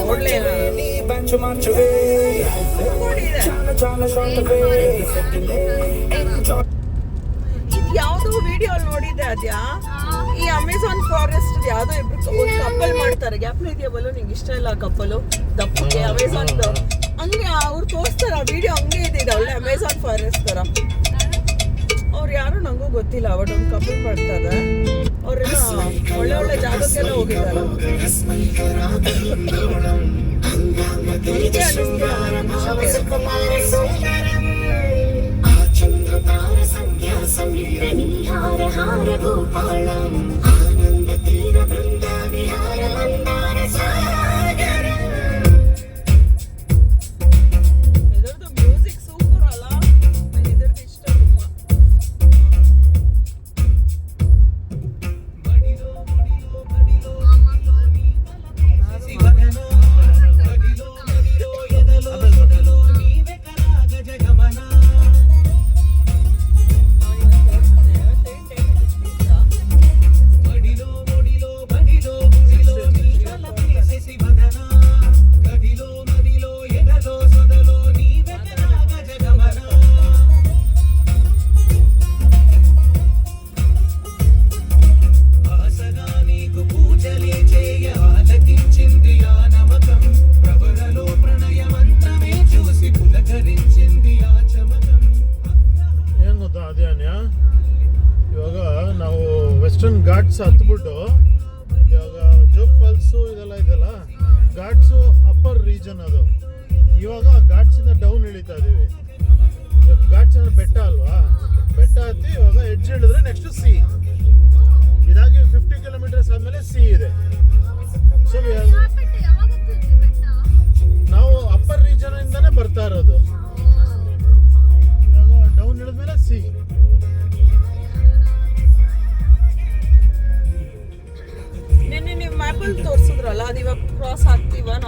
ನೋಡ್ಲೇ ಇದು ಯಾವ್ದು ವಿಡಿಯೋ ನೋಡಿದ್ದೆ ಅದ್ಯಾ ಈ ಅಮೆಝಾನ್ ಫಾರೆಸ್ಟ್ ಯಾವ್ದೋ ಇಬ್ರು ಒಂದು ಕಪ್ಪಲ್ ಮಾಡ್ತಾರೆ ಗ್ಯಾಪ್ನ ಇದೆಯಾ ಬಲು ನಿಂಗೆ ಇಷ್ಟ ಇಲ್ಲ ಕಪ್ಪಲು ದಪ್ಪಕ್ಕೆ ಅಮೆಝಾನ್ ಹಂಗೆ ಅವ್ರು ತೋರಿಸ್ತಾರ ವಿಡಿಯೋ ಹಂಗೆ ಇದೆ ಒಳ್ಳೆ ಅಮೆಝಾನ್ ಫಾರೆಸ್ಟ್ ತರ ಅವ್ರು ಯಾರು ನಂಗೂ ಗೊತ್ತಿಲ್ಲ ಅವಡೊಂದು ಕಪಲ್ ಮಾಡ್ತಾರೆ ಅವ್ರೆಲ್ಲ ಒಳ್ಳೆ ಒಳ್ಳೆ ಜಾಗಕ್ಕೆಲ್ಲ ಹೋಗಿದ್ದಾರೆ ಮ್ಯೂಸಿಕ್ ಸೂಪರ್ ಅಲ್ಲ ಇದರದ್ದು ಇಷ್ಟ ಇವಾಗ ನಾವು ವೆಸ್ಟರ್ನ್ ಘಾಟ್ಸ್ ಹತ್ಬಿಟ್ಟು ಇವಾಗ ಜೋಗ್ ಫಾಲ್ಸು ಇದೆಲ್ಲ ಘಾಟ್ಸು ಅಪ್ಪರ್ ರೀಜನ್ ಅದು. ಇವಾಗ ಘಾಟ್ಸಿಂದ ಡೌನ್ ಇಳಿತಾ ಇದೀವಿ. ಘಾಟ್ಸ್ ಅಂದ್ರೆ ಬೆಟ್ಟ ಅಲ್ವಾ, ಬೆಟ್ಟ ಹತ್ತಿ ಇವಾಗ ಎಡ್ಜ್ ಇಳಿದ್ರೆ ನೆಕ್ಸ್ಟ್ ಸಿ. ಇದಾಗಿ 50 ಕಿಲೋಮೀಟರ್ಸ್ ಆದ್ಮೇಲೆ ಸಿ ಇದೆ. ಸೊ ನಾವು ಅಪ್ಪರ್ ರೀಜನ್ ಇಂದಾನೆ ಬರ್ತಾ ಇರೋದು. ಇವಾಗ ಡೌನ್ ಇಳಿದ್ಮೇಲೆ ಸಿ. ನಿನ್ನೆ ನೀವು ಮ್ಯಾಪಲ್ಲಿ ತೋರಿಸಿದ್ರಲ್ಲ ಅದು ಇವಾಗ ಕ್ರಾಸ್ ಆಗ್ತೀವ ನಾವು